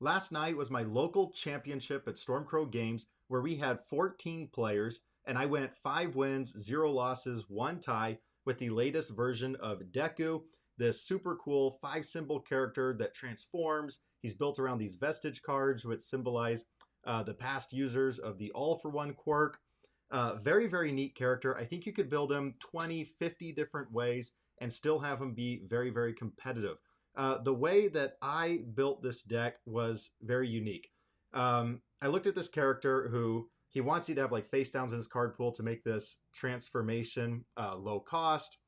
Last night was my local championship at Stormcrow Games where we had 14 players and I went 5 wins, 0 losses, 1 tie with the latest version of Deku, this super cool 5 symbol character that transforms. He's built around these vestige cards which symbolize the past users of the All for One quirk. Very, very neat character. I think you could build him 20, 50 different ways and still have him be very, very competitive. The way that I built this deck was very unique. I looked at this character who he wants you to have like face downs in his card pool to make this transformation low cost.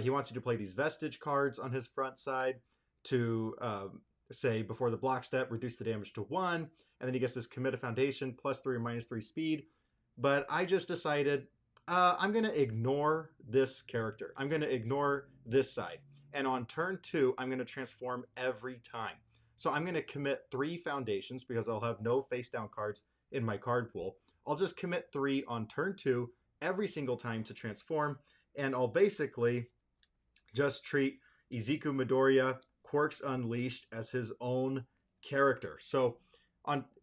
He wants you to play these vestige cards on his front side to say before the block step, reduce the damage to 1. And then he gets this commit a foundation +3 or -3 speed. But I just decided I'm going to ignore this character. I'm going to ignore this side. And on turn 2, I'm going to transform every time. So I'm going to commit 3 foundations because I'll have no face down cards in my card pool. I'll just commit 3 on turn 2 every single time to transform. And I'll basically just treat Izuku Midoriya, Quirks Unleashed, as his own character. So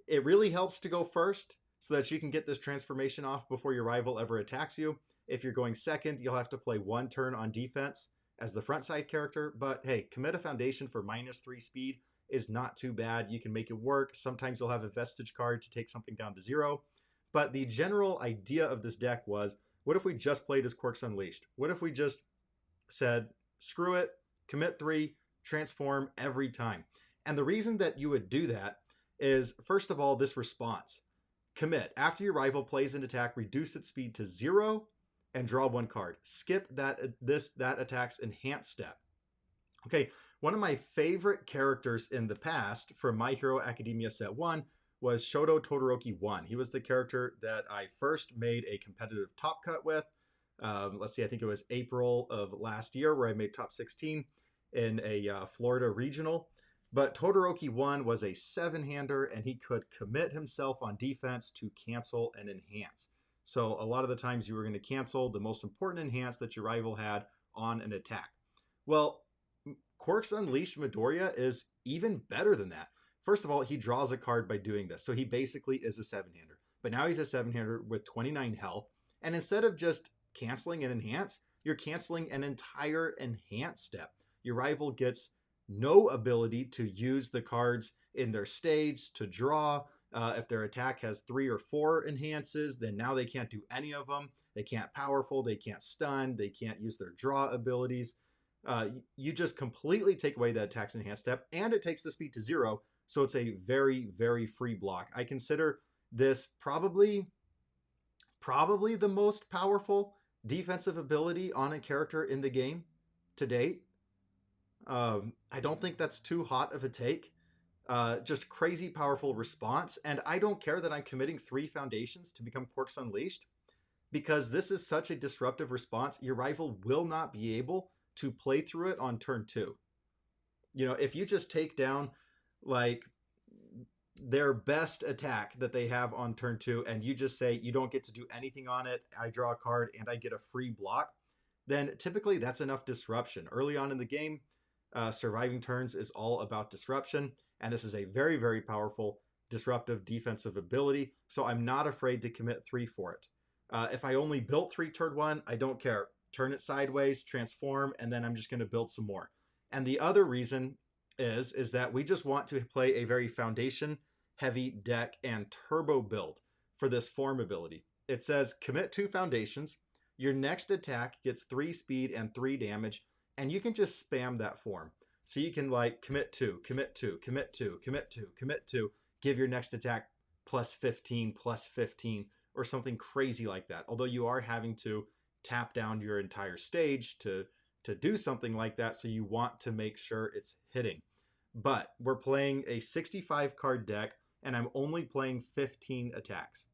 it really helps to go first so that you can get this transformation off before your rival ever attacks you. If you're going second, you'll have to play 1 turn on defense as the front side character, but hey, commit a foundation for -3 speed is not too bad. You can make it work. Sometimes you'll have a vestige card to take something down to 0. But the general idea of this deck was, what if we just played as Quirks Unleashed? What if we just said, screw it, commit 3, transform every time? And the reason that you would do that is, first of all, this response. Commit. After your rival plays an attack, reduce its speed to 0 and draw 1 card. Skip that attack's enhanced step. Okay, one of my favorite characters in the past from My Hero Academia Set 1 was Shoto Todoroki 1. He was the character that I first made a competitive top cut with. Let's see, I think it was April of last year where I made top 16 in a Florida regional. But Todoroki 1 was a 7-hander and he could commit himself on defense to cancel and enhance. So a lot of the times you were going to cancel the most important enhance that your rival had on an attack. Well, Quirks Unleashed Midoriya is even better than that. First of all, he draws a card by doing this. So he basically is a 7-hander. But now he's a 7-hander with 29 health. And instead of just canceling an enhance, you're canceling an entire enhance step. Your rival gets no ability to use the cards in their stage to draw. If their attack has 3 or 4 enhances, then now they can't do any of them. They can't powerful, they can't stun, they can't use their draw abilities. You just completely take away that attack's enhanced step, and it takes the speed to 0, so it's a very, very free block. I consider this probably the most powerful defensive ability on a character in the game to date. I don't think that's too hot of a take. Just crazy powerful response. And I don't care that I'm committing 3 foundations to become Quirks Unleashed, because this is such a disruptive response. Your rival will not be able to play through it on turn 2. You know, if you just take down like their best attack that they have on turn 2 and you just say you don't get to do anything on it, I draw a card and I get a free block, then typically that's enough disruption. Early on in the game, surviving turns is all about disruption. And this is a very, very powerful disruptive defensive ability. So I'm not afraid to commit 3 for it. If I only built 3 turn 1, I don't care. Turn it sideways, transform, and then I'm just going to build some more. And the other reason is that we just want to play a very foundation heavy deck and turbo build for this form ability. It says commit 2 foundations. Your next attack gets 3 speed and 3 damage, and you can just spam that form. So you can like commit 2, commit 2, commit 2, commit 2, commit 2, give your next attack +15, +15, or something crazy like that. Although you are having to tap down your entire stage to do something like that, so you want to make sure it's hitting. But we're playing a 65 card deck, and I'm only playing 15 attacks.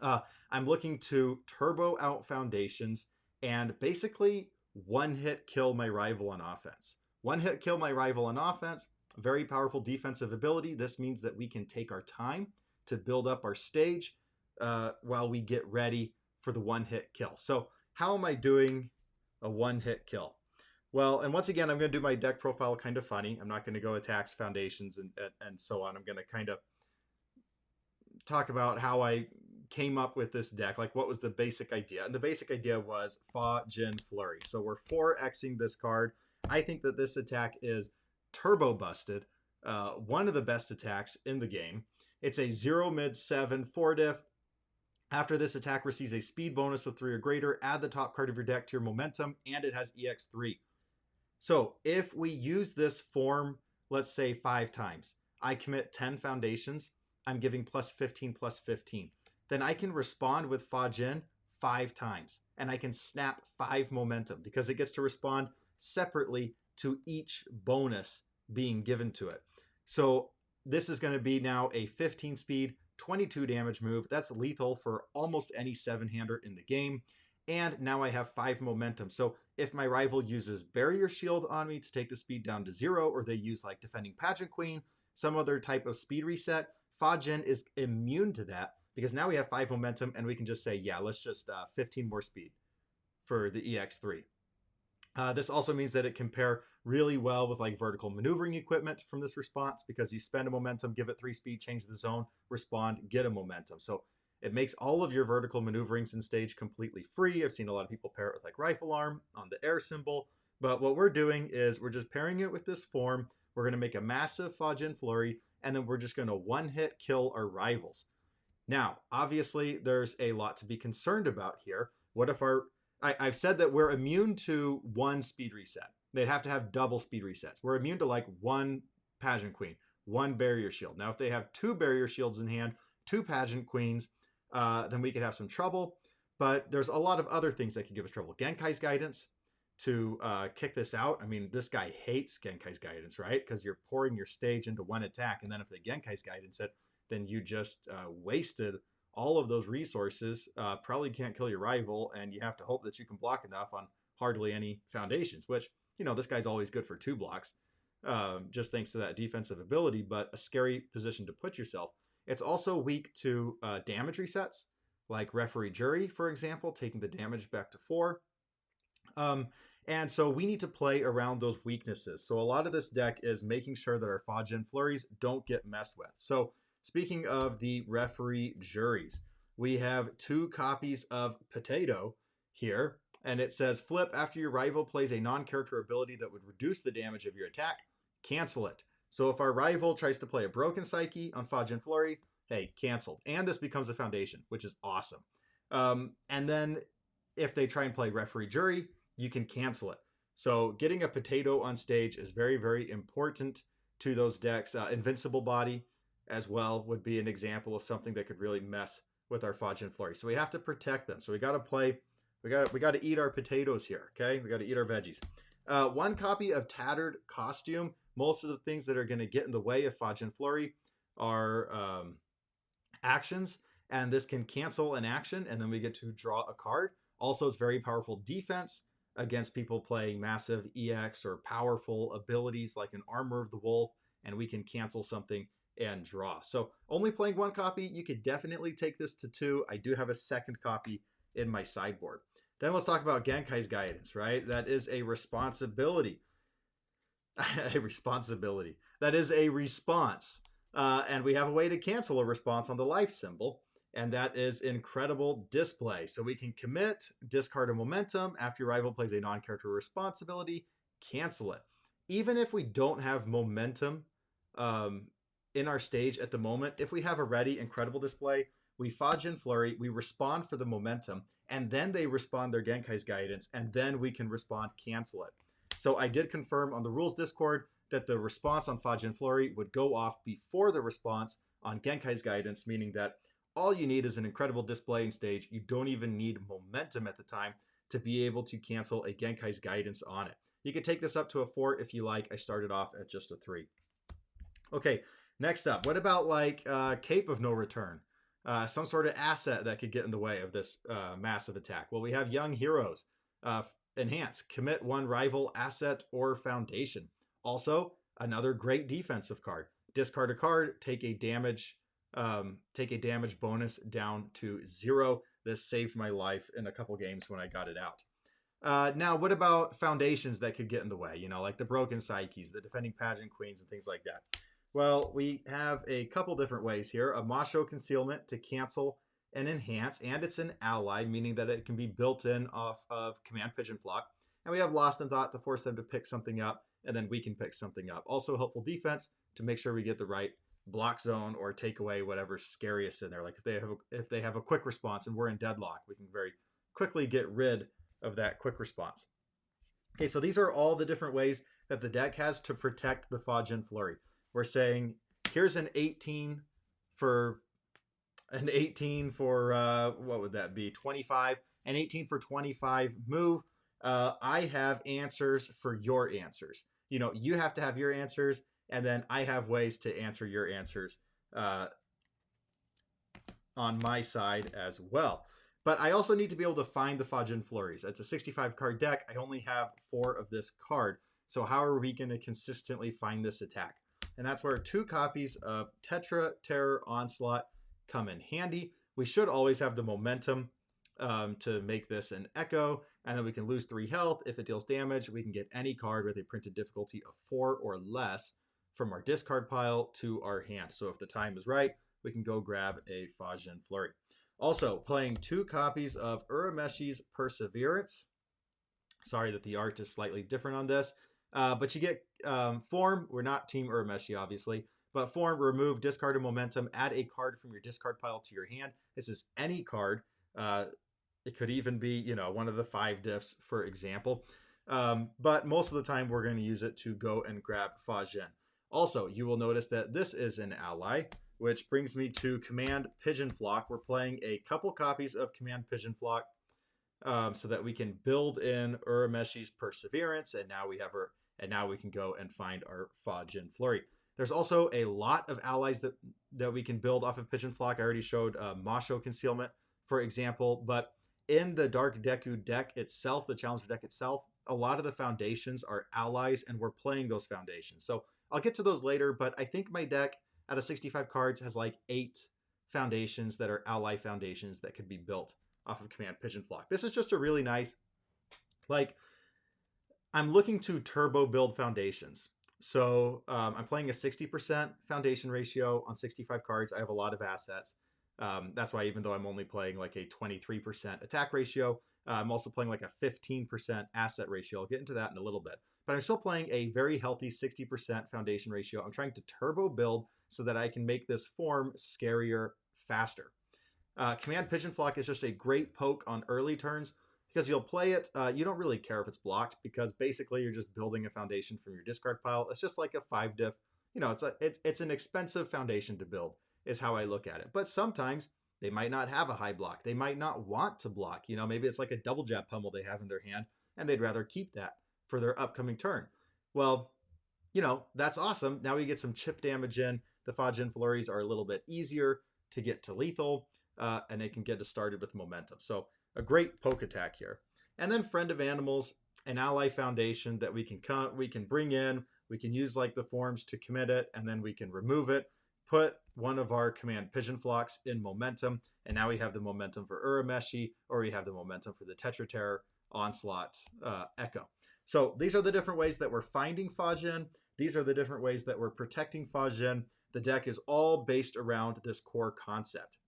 I'm looking to turbo out foundations and basically one-hit kill my rival on offense. One-hit kill my rival on offense, very powerful defensive ability. This means that we can take our time to build up our stage while we get ready for the one-hit kill. So how am I doing a one-hit kill? Well, and once again, I'm going to do my deck profile kind of funny. I'm not going to go attacks, foundations, and so on. I'm going to kind of talk about how I came up with this deck, like what was the basic idea. And the basic idea was Fa Jin Flurry. So we're 4Xing this card. I think that this attack is turbo busted, one of the best attacks in the game. It's a 0 mid 7 4 diff. After this attack receives a speed bonus of 3 or greater, add the top card of your deck to your momentum, and it has EX3. So if we use this form, let's say 5 times, I commit 10 foundations, I'm giving plus 15, plus 15. Then I can respond with Fa Jin 5 times, and I can snap 5 momentum because it gets to respond separately to each bonus being given to it. So this is going to be now a 15 speed, 22 damage move. That's lethal for almost any 7-hander in the game. And now I have 5 momentum. So if my rival uses Barrier Shield on me to take the speed down to 0, or they use like Defending Pageant Queen, some other type of speed reset, Fa Jin is immune to that because now we have 5 momentum and we can just say, yeah, let's just 15 more speed for the EX3. This also means that it can pair really well with like vertical maneuvering equipment from this response because you spend a momentum, give it 3 speed, change the zone, respond, get a momentum. So it makes all of your vertical maneuverings in stage completely free. I've seen a lot of people pair it with like Rifle Arm on the air symbol. But what we're doing is we're just pairing it with this form. We're going to make a massive Fa Jin Flurry, and then we're just going to one-hit kill our rivals. Now, obviously, there's a lot to be concerned about here. What if I've said that we're immune to 1 speed reset. They'd have to have double speed resets. We're immune to like 1 Pageant Queen, 1 Barrier Shield. Now, if they have 2 Barrier Shields in hand, 2 Pageant Queens, then we could have some trouble. But there's a lot of other things that could give us trouble. Genkai's Guidance to kick this out. I mean, this guy hates Genkai's Guidance, right? Because you're pouring your stage into 1 attack, and then if they Genkai's Guidance it, then you just wasted all of those resources. Probably can't kill your rival, and you have to hope that you can block enough on hardly any foundations, which, you know, this guy's always good for 2 blocks, just thanks to that defensive ability, but a scary position to put yourself. It's also weak to damage resets, like Referee Jury, for example, taking the damage back to 4. And so we need to play around those weaknesses. So a lot of this deck is making sure that our Fa Jin Flurries don't get messed with. So speaking of the Referee Juries, we have 2 copies of Potato here, and it says flip after your rival plays a non-character ability that would reduce the damage of your attack, cancel it. So if our rival tries to play a Broken Psyche on Fa Jin Flurry, hey, canceled. And this becomes a foundation, which is awesome. And then if they try and play Referee Jury, you can cancel it. So getting a Potato on stage is very, very important to those decks. Invincible Body as well would be an example of something that could really mess with our Fa Jin Flurry. So we have to protect them. So we got to play, we got to eat our potatoes here, okay? We got to eat our veggies. 1 copy of Tattered Costume. Most of the things that are going to get in the way of Fa Jin Flurry are actions, and this can cancel an action, and then we get to draw a card. Also, it's very powerful defense against people playing massive EX or powerful abilities like an Armor of the Wolf, and we can cancel something and draw. So only playing 1 copy, you could definitely take this to 2. I do have a 2nd copy in my sideboard. Then let's talk about Genkai's Guidance, right? That is a responsibility. A responsibility. That is a response. And we have a way to cancel a response on the life symbol, and that is Incredible Display. So we can commit, discard a momentum after your rival plays a non-character responsibility, cancel it. Even if we don't have momentum in our stage at the moment, if we have a ready Incredible Display, we Fa Jin Flurry, we respond for the momentum, and then they respond their Genkai's Guidance, and then we can respond, cancel it. So I did confirm on the rules Discord that the response on Fa Jin Flurry would go off before the response on Genkai's Guidance, meaning that all you need is an Incredible Display in stage. You don't even need momentum at the time to be able to cancel a Genkai's Guidance on it. You could take this up to a 4 if you like. I started off at just a 3. Okay, next up, what about like Cape of No Return? Some sort of asset that could get in the way of this massive attack. Well, we have Young Heroes. Enhance, commit 1 rival asset or foundation. Also, another great defensive card. Discard a card, take a damage bonus down to 0. This saved my life in a couple games when I got it out. Now, what about foundations that could get in the way? You know, like the broken psyches, the defending pageant queens, and things like that. Well, we have a couple different ways here. A Masho concealment to cancel and enhance, and it's an ally, meaning that it can be built in off of command pigeon flock. And we have Lost in Thought to force them to pick something up, and then we can pick something up. Also, helpful defense to make sure we get the right block zone or take away whatever's scariest in there. Like if they have a quick response and we're in deadlock, we can very quickly get rid of that quick response. Okay, so these are all the different ways that the deck has to protect the Fajin Flurry. We're saying here's an 18 for what would that be? 25. An 18 for 25 move. I have answers for your answers. You know, you have to have your answers, and then I have ways to answer your answers on my side as well. But I also need to be able to find the Fajin Flurries. It's a 65 card deck. I only have 4 of this card. So how are we going to consistently find this attack? And that's where 2 copies of Tetra Terror Onslaught come in handy. We should always have the momentum to make this an Echo, and then we can lose 3 health. If it deals damage, we can get any card with a printed difficulty of 4 or less from our discard pile to our hand. So if the time is right, we can go grab a Fajin Flurry. Also, playing 2 copies of Urumeshi's Perseverance. Sorry that the art is slightly different on this. But you get form. We're not Team Urameshi, obviously. But form, remove, discard a momentum, add a card from your discard pile to your hand. This is any card. It could even be, you know, one of the 5 diffs, for example. But most of the time, we're going to use it to go and grab Fajin. Also, you will notice that this is an ally, which brings me to Command Pigeon Flock. We're playing a couple copies of Command Pigeon Flock so that we can build in Urumeshi's Perseverance, and now we have her, and now we can go and find our Fajin Flurry. There's also a lot of allies that we can build off of Pigeon Flock. I already showed Masho Concealment, for example, but in the Dark Deku deck itself, the Challenger deck itself, a lot of the foundations are allies, and we're playing those foundations. So I'll get to those later, but I think my deck out of 65 cards has like 8 foundations that are ally foundations that could be built off of Command Pigeon Flock. This is just a really nice, like, I'm looking to turbo build foundations. So I'm playing a 60% foundation ratio on 65 cards. I have a lot of assets. That's why even though I'm only playing like a 23% attack ratio, I'm also playing like a 15% asset ratio. I'll get into that in a little bit. But I'm still playing a very healthy 60% foundation ratio. I'm trying to turbo build so that I can make this form scarier faster. Command Pigeon Flock is just a great poke on early turns because you'll play it. You don't really care if it's blocked because basically you're just building a foundation from your discard pile. It's just like a 5 diff. You know, it's an expensive foundation to build is how I look at it. But sometimes they might not have a high block. They might not want to block. You know, maybe it's like a double jab pummel they have in their hand and they'd rather keep that for their upcoming turn. Well, you know, that's awesome. Now we get some chip damage in. The Fajin Flurries are a little bit easier to get to lethal, and they can get us started with momentum. So a great poke attack here. And then Friend of Animals, an ally foundation that we can bring in. We can use like the forms to commit it, and then we can remove it, put one of our Command Pigeon Flocks in momentum, and now we have the momentum for Urameshi, or we have the momentum for the Tetra Terror Onslaught Echo. So these are the different ways that we're finding Fajin. These are the different ways that we're protecting Fajin. The deck is all based around this core concept.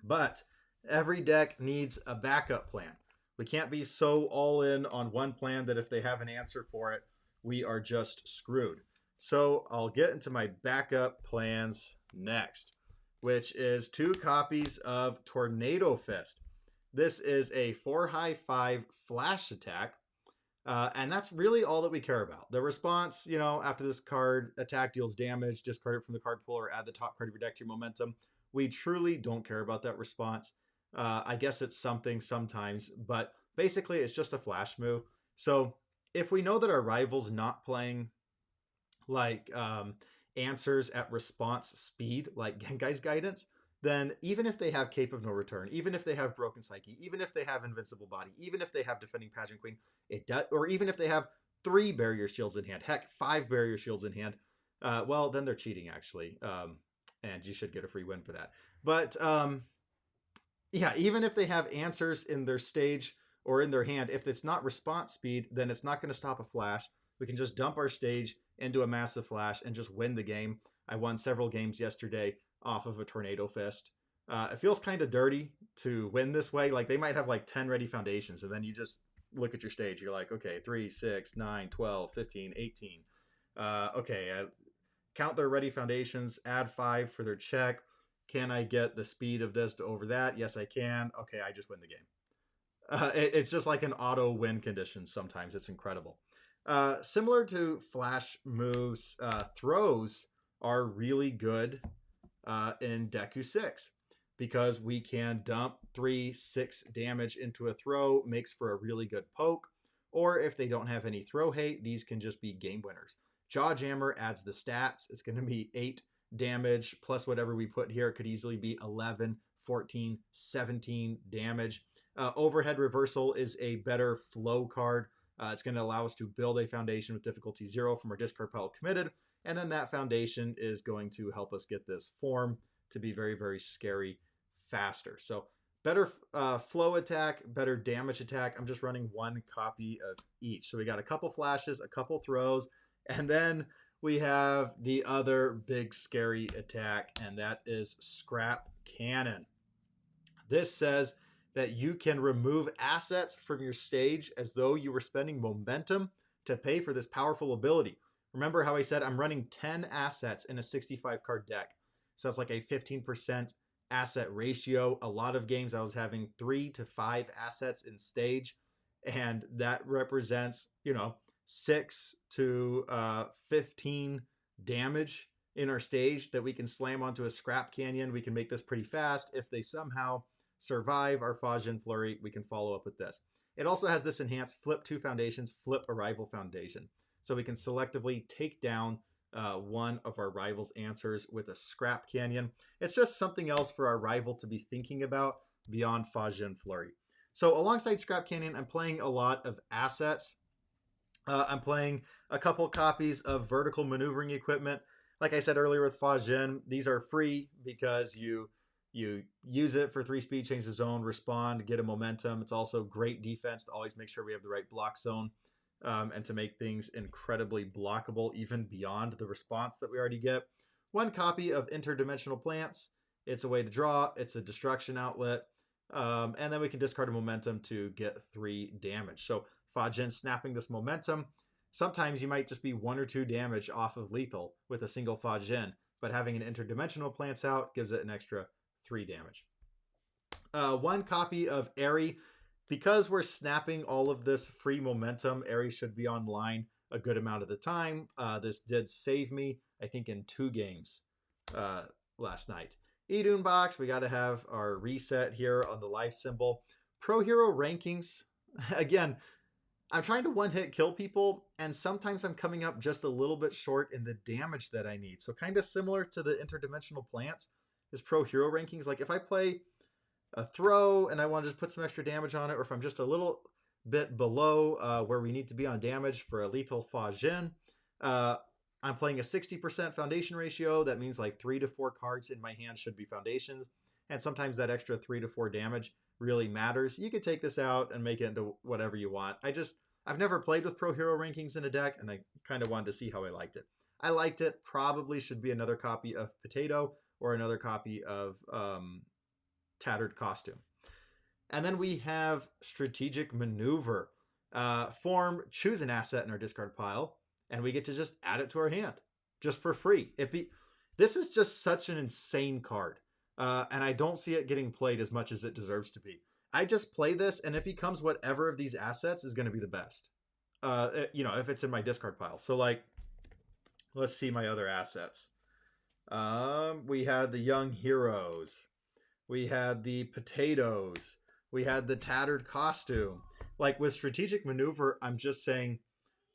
But every deck needs a backup plan. We can't be so all in on one plan that if they have an answer for it, we are just screwed. So I'll get into my backup plans next, which is 2 copies of Tornado Fist. This is a 4-5 flash attack. And that's really all that we care about. The response, you know, after this card attack deals damage, discard it from the card pool or add the top card of your deck to your momentum. We truly don't care about that response. I guess it's something sometimes, but basically it's just a flash move. So if we know that our rival's not playing like answers at response speed, like Genkai's Guidance, then even if they have Cape of No Return, even if they have Broken Psyche, even if they have Invincible Body, even if they have Defending Pageant Queen, it does, or even if they have 3 Barrier Shields in hand, heck, 5 Barrier Shields in hand, well, then they're cheating, actually, and you should get a free win for that. But yeah, even if they have answers in their stage or in their hand. If it's not response speed, then it's not going to stop a flash. We can just dump our stage into a massive flash and just win the game. I won several games yesterday off of a Tornado Fist. It feels kind of dirty to win this way. Like they might have like 10 ready foundations, and then you just look at your stage. You're like, okay, 3, 6, 9, 12, 15, 18. Count their ready foundations, add 5 for their check. Can I get the speed of this to over that? Yes, I can. Okay, I just win the game. It's just like an auto win condition sometimes. It's incredible. Similar to flash moves, throws are really good in Deku 6 because we can dump 3, 6 damage into a throw, makes for a really good poke. Or if they don't have any throw hate, these can just be game winners. Jaw Jammer adds the stats. It's going to be 8 damage plus whatever we put here. It could easily be 11, 14, 17 damage. Overhead Reversal is a better flow card. It's going to allow us to build a foundation with difficulty 0 from our discard pile committed. And then that foundation is going to help us get this form to be very, very scary faster. So better flow attack, better damage attack. I'm just running 1 copy of each. So we got a couple flashes, a couple throws, and then we have the other big scary attack, and that is Scrap Cannon. This says that you can remove assets from your stage as though you were spending momentum to pay for this powerful ability. Remember how I said I'm running 10 assets in a 65 card deck. So that's like a 15% asset ratio. A lot of games I was having 3 to 5 assets in stage, and that represents, 6 to 15 damage in our stage that we can slam onto a Scrap Canyon. We can make this pretty fast. If they somehow survive our Fajin Flurry, we can follow up with this. It also has this enhanced flip 2 foundations, flip a rival foundation. So we can selectively take down one of our rival's answers with a Scrap Canyon. It's just something else for our rival to be thinking about beyond Fajin Flurry. So alongside Scrap Canyon, I'm playing a lot of assets. I'm playing a couple copies of vertical maneuvering equipment. Like I said earlier with Fajin, these are free because you use it for 3 speed, change the zone, respond, get a momentum. It's also great defense to always make sure we have the right block zone and to make things incredibly blockable even beyond the response that we already get. 1 copy of Interdimensional Plants. It's a way to draw. It's a destruction outlet. And then we can discard a momentum to get 3 damage. So Fajin snapping this momentum. Sometimes you might just be 1 or 2 damage off of lethal with a single Fajin, but having an Interdimensional Plants out gives it an extra 3 damage. 1 copy of Airy. Because we're snapping all of this free momentum, Airy should be online a good amount of the time. This did save me, I think, in 2 games last night. Idun box, we got to have our reset here on the life symbol. Pro Hero rankings. Again, I'm trying to one-hit kill people, and sometimes I'm coming up just a little bit short in the damage that I need. So kind of similar to the Interdimensional Plants is Pro Hero rankings. Like if I play a throw and I want to just put some extra damage on it, or if I'm just a little bit below where we need to be on damage for a lethal Fajin, I'm playing a 60% foundation ratio. That means like 3 to 4 cards in my hand should be foundations. And sometimes that extra 3 to 4 damage really matters. You could take this out and make it into whatever you want. I've never played with Pro Hero rankings in a deck, and I kind of wanted to see how I liked it. I liked it. Probably should be another copy of Potato or another copy of Tattered Costume. And then we have Strategic Maneuver. Form, choose an asset in our discard pile, and we get to just add it to our hand just for free. This is just such an insane card, and I don't see it getting played as much as it deserves to be. I just play this, and it becomes whatever of these assets is going to be the best. If it's in my discard pile. So, like, let's see my other assets. We had the Young Heroes. We had the Potatoes. We had the Tattered Costume. Like, with Strategic Maneuver, I'm just saying,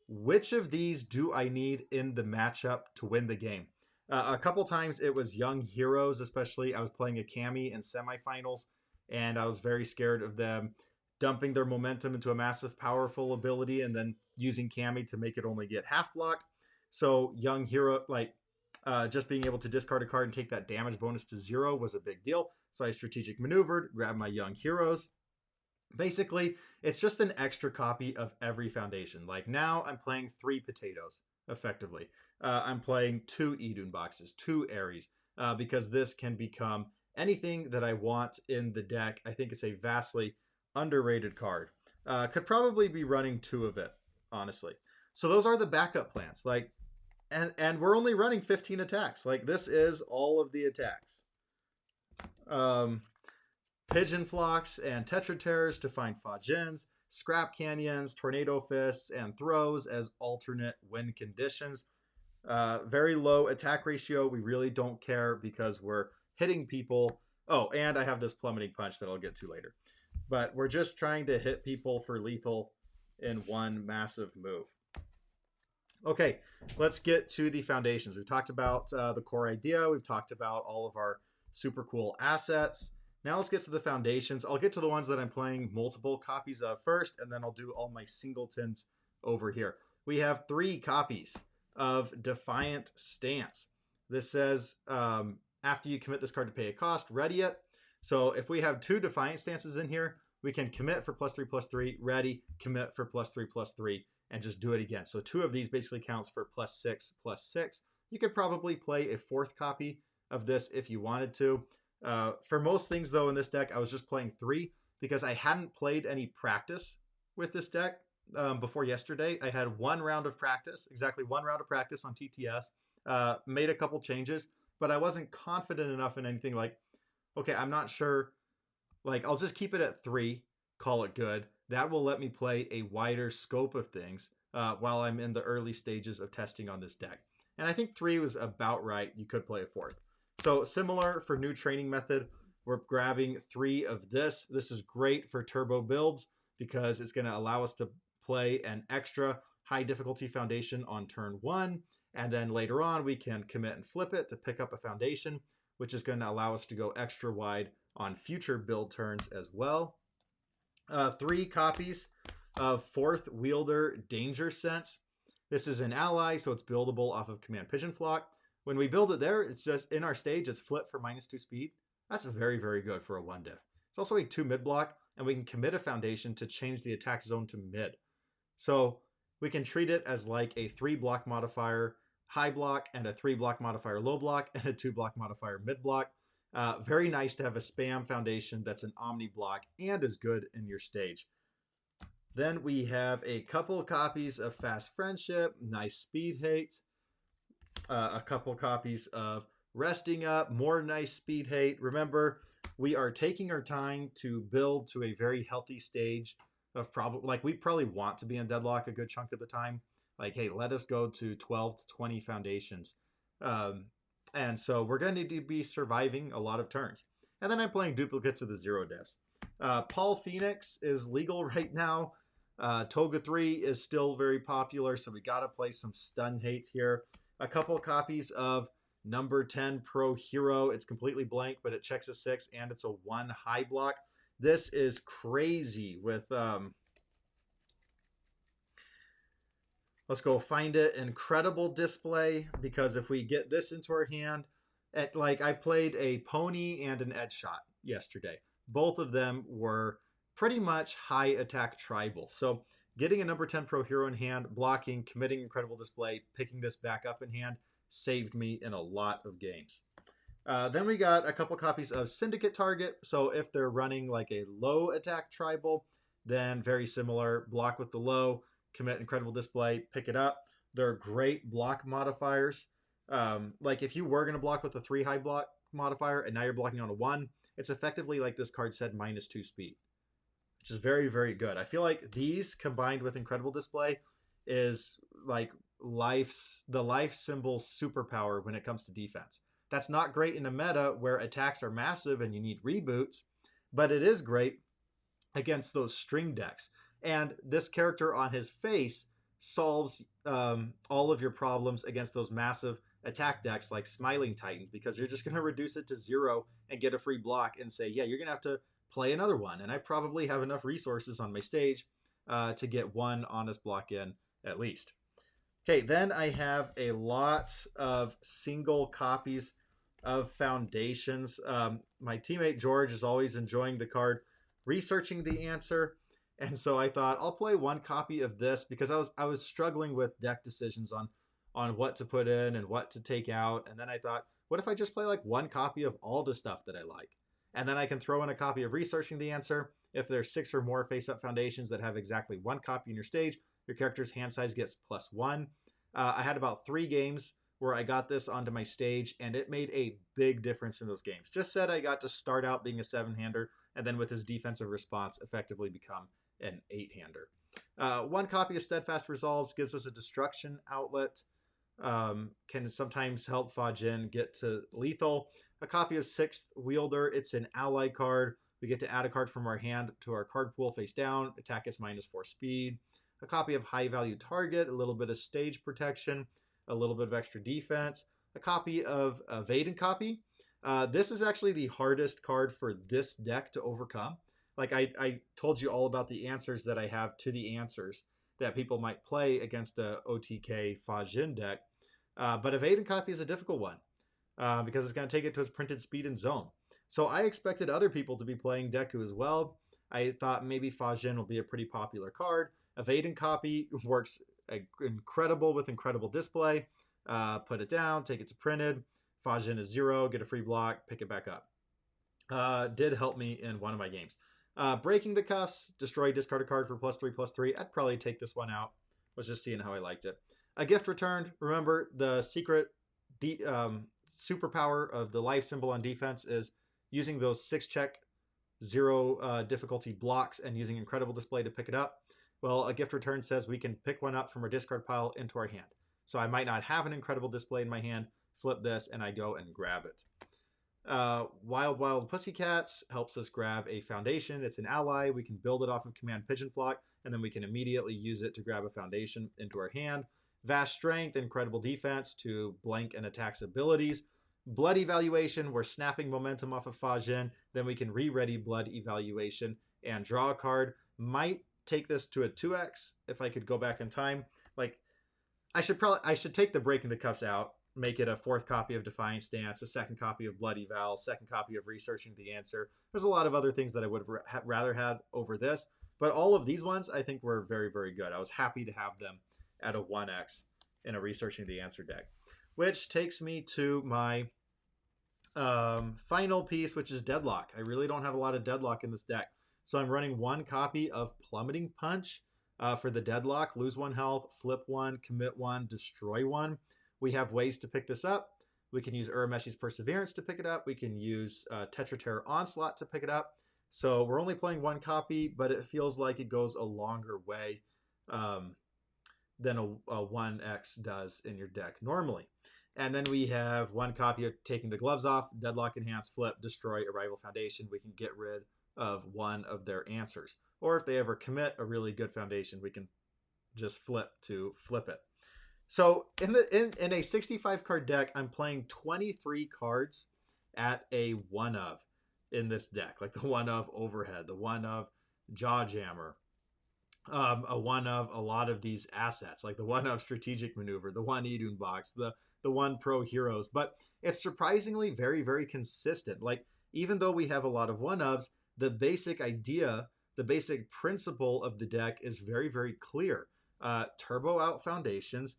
which of these do I need in the matchup to win the game? A couple times it was Young Heroes, especially. I was playing a Kami in semifinals, and I was very scared of them dumping their momentum into a massive, powerful ability and then using Kami to make it only get half blocked. So Young Hero, just being able to discard a card and take that damage bonus to 0 was a big deal. So I strategic maneuvered, grabbed my Young Heroes. Basically, it's just an extra copy of every foundation. Like now I'm playing 3 potatoes, effectively. I'm playing 2 Idun boxes, 2 Aries, because this can become anything that I want in the deck. I think it's a vastly underrated card. Could probably be running 2 of it, honestly. So those are the backup plans. Like, and we're only running 15 attacks. Like, this is all of the attacks. Pigeon Flocks and Tetra Terrors to find Fajins, Scrap Canyons, Tornado Fists, and Throws as alternate win conditions. Very low attack ratio. We really don't care because we're hitting people. Oh, and I have this Plummeting Punch that I'll get to later. But we're just trying to hit people for lethal in one massive move. Okay, let's get to the foundations. We've talked about the core idea. We've talked about all of our super cool assets. Now let's get to the foundations. I'll get to the ones that I'm playing multiple copies of first, and then I'll do all my singletons over here. We have 3 copies of Defiant Stance. This says, after you commit this card to pay a cost, ready it. So if we have 2 Defiant Stances in here, we can commit for +3/+3, ready, commit for +3/+3, and just do it again. So 2 of these basically counts for +6/+6. You could probably play a 4th copy of this if you wanted to. For most things, though, in this deck, I was just playing 3 because I hadn't played any practice with this deck before yesterday. I had 1 round of practice, exactly 1 round of practice on TTS, made a couple changes, but I wasn't confident enough in anything like, okay, I'm not sure. Like, I'll just keep it at 3, call it good. That will let me play a wider scope of things while I'm in the early stages of testing on this deck. And I think 3 was about right. You could play a 4th. So similar for new training method, we're grabbing 3 of this. This is great for turbo builds because it's going to allow us to play an extra high difficulty foundation on turn 1. And then later on, we can commit and flip it to pick up a foundation, which is going to allow us to go extra wide on future build turns as well. 3 copies of 4th Wielder Danger Sense. This is an ally, so it's buildable off of Command Pigeon Flock. When we build it there, it's just in our stage, it's flip for -2 speed. That's very, very good for a 1 diff. It's also a 2 mid block, and we can commit a foundation to change the attack zone to mid. So we can treat it as like a 3 block modifier high block and a 3 block modifier low block and a 2 block modifier mid block. Very nice to have a spam foundation that's an omni block and is good in your stage. Then we have a couple copies of Fast Friendship, nice speed hate. A couple copies of Resting Up, more nice speed hate. Remember, we are taking our time to build to a very healthy stage of probably, like, we probably want to be in deadlock a good chunk of the time. Like, hey, let us go to 12 to 20 foundations. And so we're going to need to be surviving a lot of turns. And then I'm playing duplicates of the 0 diffs. Paul Phoenix is legal right now. Toga 3 is still very popular, so we got to play some stun hates here. A couple copies of number 10 Pro Hero. It's completely blank, but it checks a 6 and it's a 1 high block. This is crazy with, let's go find it. Incredible Display, because if we get this into our hand, like I played a Pony and an Edge Shot yesterday. Both of them were pretty much high attack tribal. So getting a number 10 Pro Hero in hand, blocking, committing Incredible Display, picking this back up in hand, saved me in a lot of games. Then we got a couple copies of Syndicate Target. So if they're running like a low attack tribal, then very similar, block with the low, commit Incredible Display, pick it up. They're great block modifiers. Like if you were going to block with a 3 high block modifier and now you're blocking on a 1, it's effectively like this card said -2 speed, which is very, very good. I feel like these combined with Incredible Display is like the life symbol superpower when it comes to defense. That's not great in a meta where attacks are massive and you need reboots, but it is great against those string decks. And this character on his face solves all of your problems against those massive attack decks like Smiling Titan, because you're just going to reduce it to 0 and get a free block and say, yeah, you're going to have to play another one. And I probably have enough resources on my stage to get 1 honest block in at least. Okay, then I have a lot of single copies of Foundations. My teammate George is always enjoying the card researching the answer. And so I thought I'll play one copy of this because I was struggling with deck decisions on what to put in and what to take out. And then I thought, what if I just play like one copy of all the stuff that I like? And then I can throw in a copy of researching the answer. If there's 6 or more face-up foundations that have exactly one copy in your stage, your character's hand size gets +1. I had about 3 games where I got this onto my stage, and it made a big difference in those games. Just said I got to start out being a 7-hander, and then with his defensive response, effectively become an 8-hander. 1 copy of Steadfast Resolves gives us a destruction outlet. Can sometimes help Fajin get to lethal. A copy of 6th Wielder, it's an ally card. We get to add a card from our hand to our card pool face down. Attack is -4 speed. A copy of High Value Target, a little bit of stage protection, a little bit of extra defense. A copy of Evade and Copy. This is actually the hardest card for this deck to overcome. Like I told you all about the answers that I have to the answers that people might play against a OTK Fajin deck. But Evade and Copy is a difficult one because it's going to take it to its printed speed and zone. So I expected other people to be playing Deku as well. I thought maybe Fajin will be a pretty popular card. Evade and Copy works incredible with incredible display. Put it down, take it to printed. Fajin is 0, get a free block, pick it back up. Did help me in one of my games. Breaking the Cuffs, destroy, discard a card for +3/+3. I'd probably take this one out. Was just seeing how I liked it. A gift returned. Remember, the secret superpower of the life symbol on defense is using those 6-check, 0 difficulty blocks and using incredible display to pick it up. Well, a gift return says we can pick one up from our discard pile into our hand. So I might not have an incredible display in my hand, flip this, and I go and grab it. Wild Wild Pussycats helps us grab a foundation. It's an ally. We can build it off of Command Pigeon Flock, and then we can immediately use it to grab a foundation into our hand. Vast Strength, incredible defense to blank an attack's abilities. Blood Evaluation, we're snapping momentum off of Fajin. Then we can re-ready Blood Evaluation and draw a card. Might take this to a 2x if I could go back in time. Like, I should take the Breaking the Cuffs out, make it a 4th copy of Defiant Stance, a 2nd copy of Blood Eval, 2nd copy of Researching the Answer. There's a lot of other things that I would have rather had over this, but all of these ones I think were very, very good. I was happy to have them at a 1x in a Researching the Answer deck, which takes me to my final piece, which is Deadlock. I really don't have a lot of Deadlock in this deck, so I'm running 1 copy of Plummeting Punch for the Deadlock. Lose 1 health, flip 1, commit 1, destroy 1. We have ways to pick this up. We can use Urameshi's Perseverance to pick it up. We can use Tetra Terror Onslaught to pick it up. So we're only playing 1 copy, but it feels like it goes a longer way than a 1x does in your deck normally. And then we have 1 copy of Taking the Gloves Off, Deadlock Enhance, flip, destroy a rival foundation. We can get rid of 1 of their answers. Or if they ever commit a really good foundation, we can just flip to flip it. So in a 65 card deck, I'm playing 23 cards at a 1 of in this deck, like the 1 of Overhead, the 1 of Jawjammer, a 1 of a lot of these assets, like the 1 of Strategic Maneuver, the 1 Idun Box, the 1 Pro Heroes. But it's surprisingly very, very consistent. Like, even though we have a lot of 1 ofs, the basic idea, the basic principle of the deck is very, very clear. Turbo out foundations,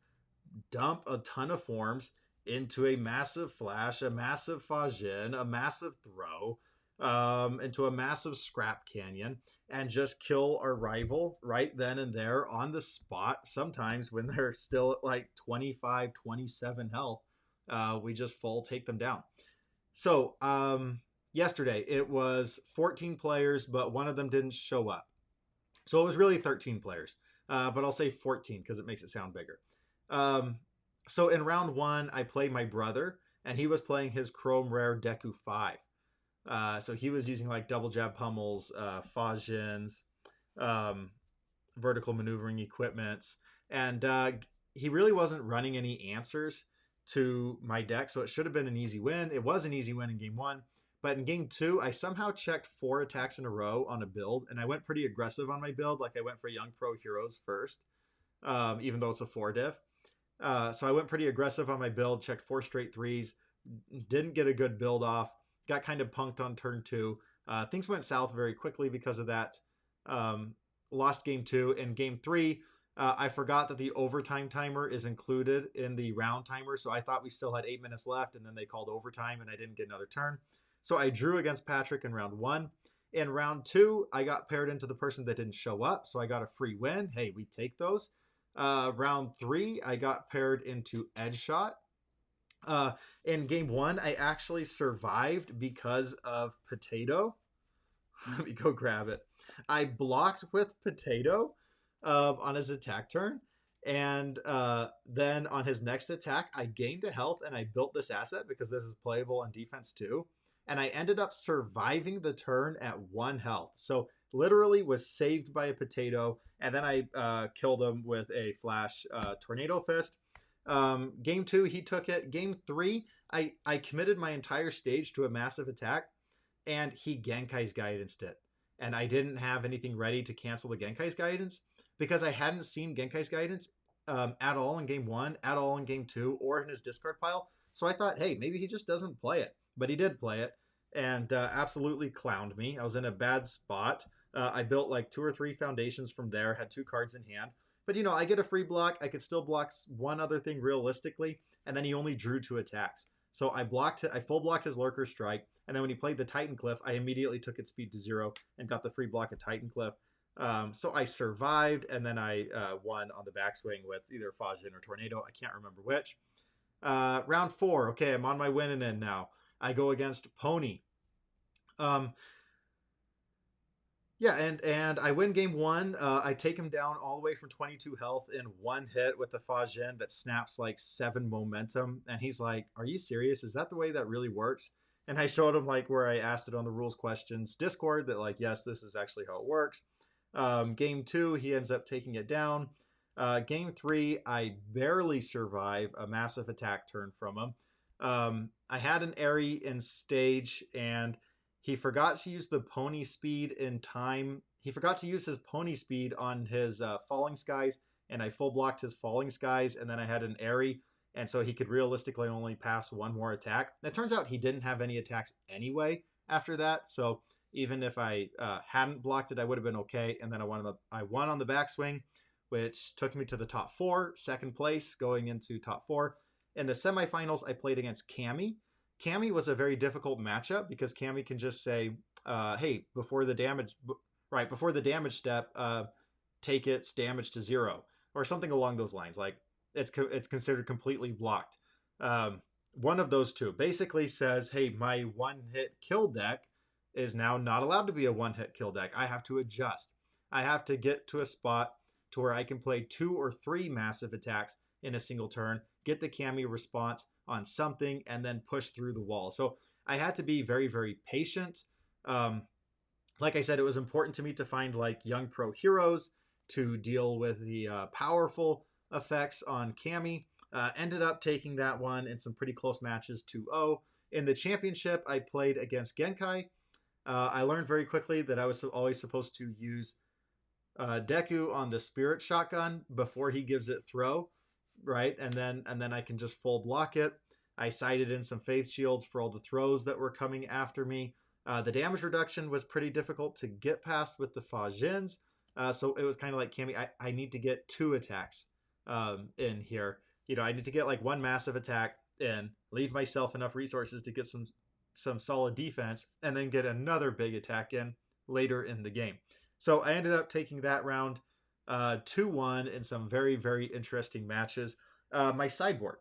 dump a ton of forms into a massive flash, a massive Fajin, a massive throw, into a massive scrap canyon, and just kill our rival right then and there on the spot. Sometimes when they're still at like 25, 27 health, we just full take them down. So yesterday it was 14 players, but one of them didn't show up. So it was really 13 players, but I'll say 14 because it makes it sound bigger. So in round 1, I played my brother, and he was playing his Chrome Rare Deku 5. So he was using like double jab pummels, Fajins, vertical maneuvering equipments, and he really wasn't running any answers to my deck, so it should have been an easy win. It was an easy win in game 1, but in game 2, I somehow checked 4 attacks in a row on a build, and I went pretty aggressive on my build. Like, I went for Young Pro Heroes first, even though it's a 4 diff. So I went pretty aggressive on my build, checked 4 straight 3s, didn't get a good build off, got kind of punked on turn 2, Things went south very quickly because of that. Um, Lost game 2. In game 3, I forgot that the overtime timer is included in the round timer, so I thought we still had 8 minutes left, and then they called overtime, and I didn't get another turn. So I drew against Patrick in round 1. In round 2, I got paired into the person that didn't show up, so I got a free win. Hey, we take those. Round 3, I got paired into Edge Shot. In game 1, I actually survived because of Potato. Let me go grab it. I blocked with Potato on his attack turn. And then on his next attack, I gained a health and I built this asset because this is playable on defense too. And I ended up surviving the turn at 1 health. So literally was saved by a Potato. And then I killed him with a flash Tornado Fist. Game 2, he took it. Game 3, I committed my entire stage to a massive attack. And he Genkai's Guidanced it. And I didn't have anything ready to cancel the Genkai's Guidance because I hadn't seen Genkai's Guidance at all in game 1, at all in game 2, or in his discard pile. So I thought, hey, maybe he just doesn't play it. But he did play it and absolutely clowned me. I was in a bad spot. I built like 2 or 3 foundations from there, had 2 cards in hand. But, you know, I get a free block. I could still block one other thing realistically. And then he only drew 2 attacks. So I full blocked his Lurker Strike. And then when he played the Titan Cliff, I immediately took its speed to 0 and got the free block of Titan Cliff. So I survived, and then I won on the backswing with either Fajin or Tornado. I can't remember which. Round 4. Okay, I'm on my winning end now. I go against Pony. Yeah, and I win game 1. I take him down all the way from 22 health in 1 hit with the Fajin that snaps like 7 momentum. And he's like, are you serious? Is that the way that really works? And I showed him like where I asked it on the rules questions Discord that like, yes, this is actually how it works. Game 2, he ends up taking it down. Game 3, I barely survive a massive attack turn from him. I had an Airy in stage, and he forgot to use the Pony Speed in time. He forgot to use his Pony Speed on his Falling Skies, and I full blocked his Falling Skies, and then I had an Airy, and so he could realistically only pass 1 more attack. It turns out he didn't have any attacks anyway after that, so even if I hadn't blocked it, I would have been okay. And then I won on the backswing, which took me to the top 4, second place, going into top 4. In the semifinals, I played against Cammy. Cammy was a very difficult matchup because Cammy can just say, hey, before the damage step, take its damage to 0, or something along those lines. Like it's considered completely blocked. One of those two basically says, hey, my 1-hit kill deck is now not allowed to be a 1-hit kill deck. I have to adjust. I have to get to a spot to where I can play 2 or 3 massive attacks in a single turn, get the Cammy response on something, and then push through the wall. So I had to be very, very patient. Like I said, it was important to me to find like young pro heroes to deal with the powerful effects on Cammy. Ended up taking that one in some pretty close matches, 2-0. In the championship, I played against Genkai. I learned very quickly that I was always supposed to use Deku on the Spirit Shotgun before he gives it throw, right? And then I can just full block it. I sighted in some Faith Shields for all the throws that were coming after me. The damage reduction was pretty difficult to get past with the Fajins. So it was kind of like, Cammy, I need to get 2 attacks in here. You know, I need to get like 1 massive attack in, leave myself enough resources to get some solid defense, and then get another big attack in later in the game. So I ended up taking that round 2-1 in some very, very interesting matches. My sideboard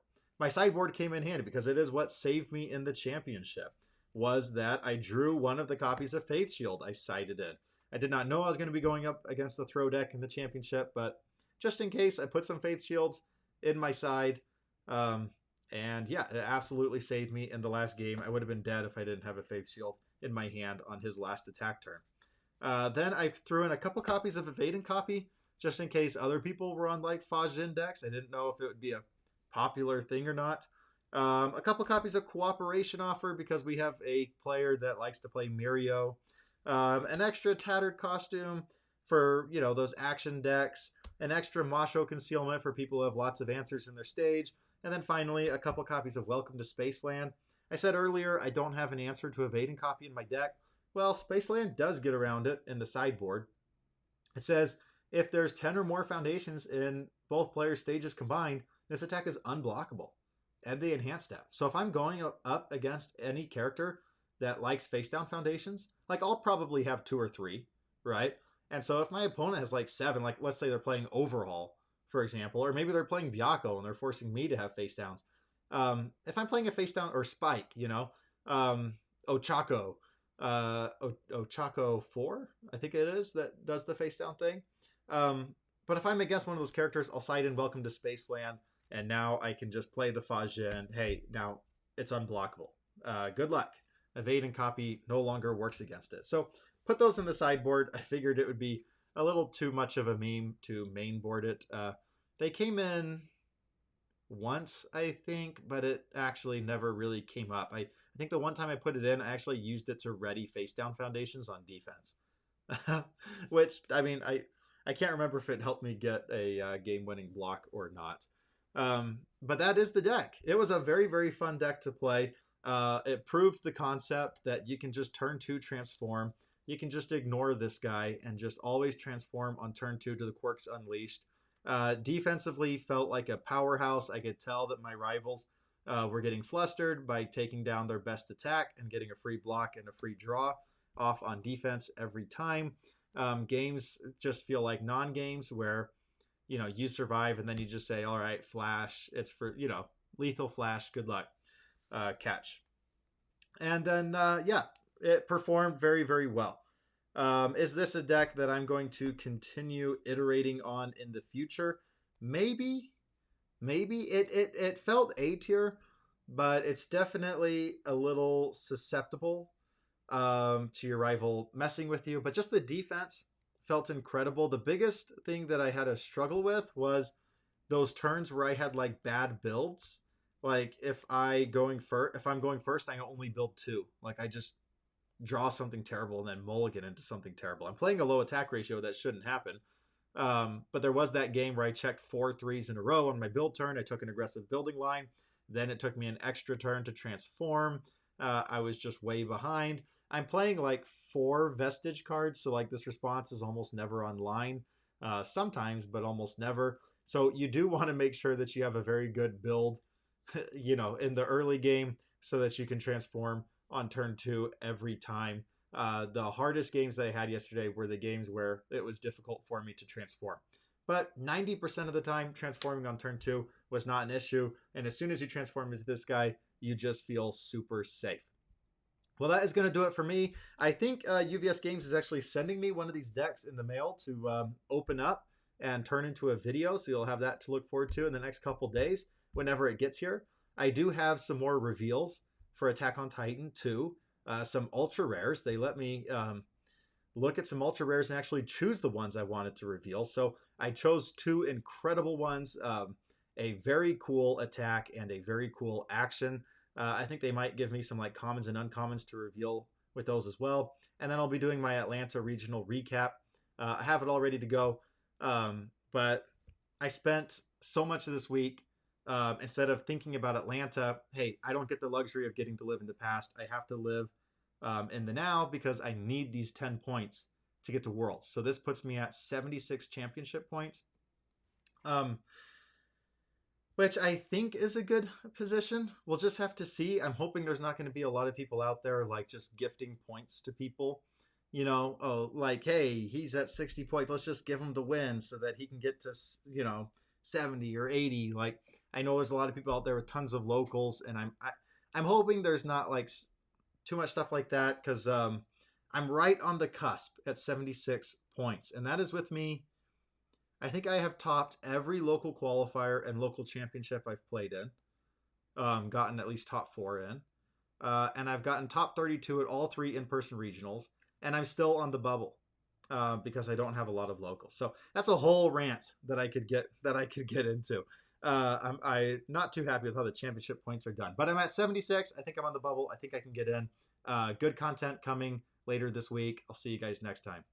came in handy because it is what saved me in the championship, was that I drew one of the copies of Faith Shield I sighted in. I did not know I was going to be going up against the throw deck in the championship, but just in case, I put some Faith Shields in my side. And yeah, it absolutely saved me in the last game. I would have been dead if I didn't have a Faith Shield in my hand on his last attack turn. Then I threw in a couple copies of Evade Copy, just in case other people were on like Fajin decks. I didn't know if it would be a popular thing or not. A couple copies of Cooperation Offer because we have a player that likes to play Mirio. An extra Tattered Costume for, you know, those action decks. An extra Masho Concealment for people who have lots of answers in their stage. And then finally, a couple copies of Welcome to Spaceland. I said earlier, I don't have an answer to Evade Copy in my deck, Well, Spaceland does get around it in the sideboard. It says if there's 10 or more foundations in both players' stages combined, this attack is unblockable. And the enhanced step. So if I'm going up against any character that likes face down foundations, like I'll probably have 2 or 3, right? And so if my opponent has like 7, like let's say they're playing Overhaul, for example, or maybe they're playing Byakko and they're forcing me to have face downs. If I'm playing a face down or Spike, Ochako, Ochako 4, I think it is, that does the face down thing. But if I'm against one of those characters, I'll side in Welcome to Spaceland, and now I can just play the Fajin. Hey, now it's unblockable. Good luck. Evade and copy no longer works against it. So put those in the sideboard. I figured it would be a little too much of a meme to mainboard it. They came in once, I think, but it actually never really came up. I think the one time I put it in, I actually used it to ready face down foundations on defense. Which, I mean, I can't remember if it helped me get a game-winning block or not. But that is the deck. It was a very, very fun deck to play. It proved the concept that you can just turn 2 transform. You can just ignore this guy and just always transform on turn 2 to the Quirks Unleashed. Defensively felt like a powerhouse. I could tell that my rivals were getting flustered by taking down their best attack and getting a free block and a free draw off on defense every time. Games just feel like non-games where, you survive and then you just say, all right, flash, it's for, lethal flash, good luck, catch. And then, it performed very, very well. Is this a deck that I'm going to continue iterating on in the future? Maybe. It felt A tier, but it's definitely a little susceptible to your rival messing with you. But just the defense felt incredible. The biggest thing that I had a struggle with was those turns where I had like bad builds. Like if I'm going first, I only build 2. Like I just draw something terrible and then mulligan into something terrible. I'm playing a low attack ratio that shouldn't happen. But there was that game where I checked 4 3s in a row on my build turn. I took an aggressive building line. Then it took me an extra turn to transform. I was just way behind. I'm playing like 4 vestige cards, so like this response is almost never online. Sometimes, but almost never. So you do want to make sure that you have a very good build, in the early game so that you can transform on turn 2 every time. The hardest games that I had yesterday were the games where it was difficult for me to transform. But 90% of the time, transforming on turn 2 was not an issue. And as soon as you transform into this guy, you just feel super safe. Well, that is going to do it for me. I think UVS Games is actually sending me one of these decks in the mail to open up and turn into a video. So you'll have that to look forward to in the next couple days whenever it gets here. I do have some more reveals for Attack on Titan 2. Some ultra rares. They let me look at some ultra rares and actually choose the ones I wanted to reveal. So I chose 2 incredible ones, a very cool attack and a very cool action. I think they might give me some like commons and uncommons to reveal with those as well. And then I'll be doing my Atlanta regional recap. I have it all ready to go. But I spent so much of this week instead of thinking about Atlanta. Hey, I don't get the luxury of getting to live in the past. I have to live in the now because I need these 10 points to get to Worlds. So this puts me at 76 championship points, which I think is a good position. We'll just have to see. I'm hoping there's not going to be a lot of people out there like just gifting points to people. Like, hey, he's at 60 points. Let's just give him the win so that he can get to, 70 or 80. Like, I know there's a lot of people out there with tons of locals, and I'm hoping there's not like too much stuff like that because I'm right on the cusp at 76 points, and that is with me. I think I have topped every local qualifier and local championship I've played in, gotten at least top 4 in, and I've gotten top 32 at all 3 in-person regionals, and I'm still on the bubble because I don't have a lot of locals. So that's a whole rant that I could get into. I'm not too happy with how the championship points are done, but I'm at 76. I think I'm on the bubble. I think I can get in. Good content coming later this week. I'll see you guys next time.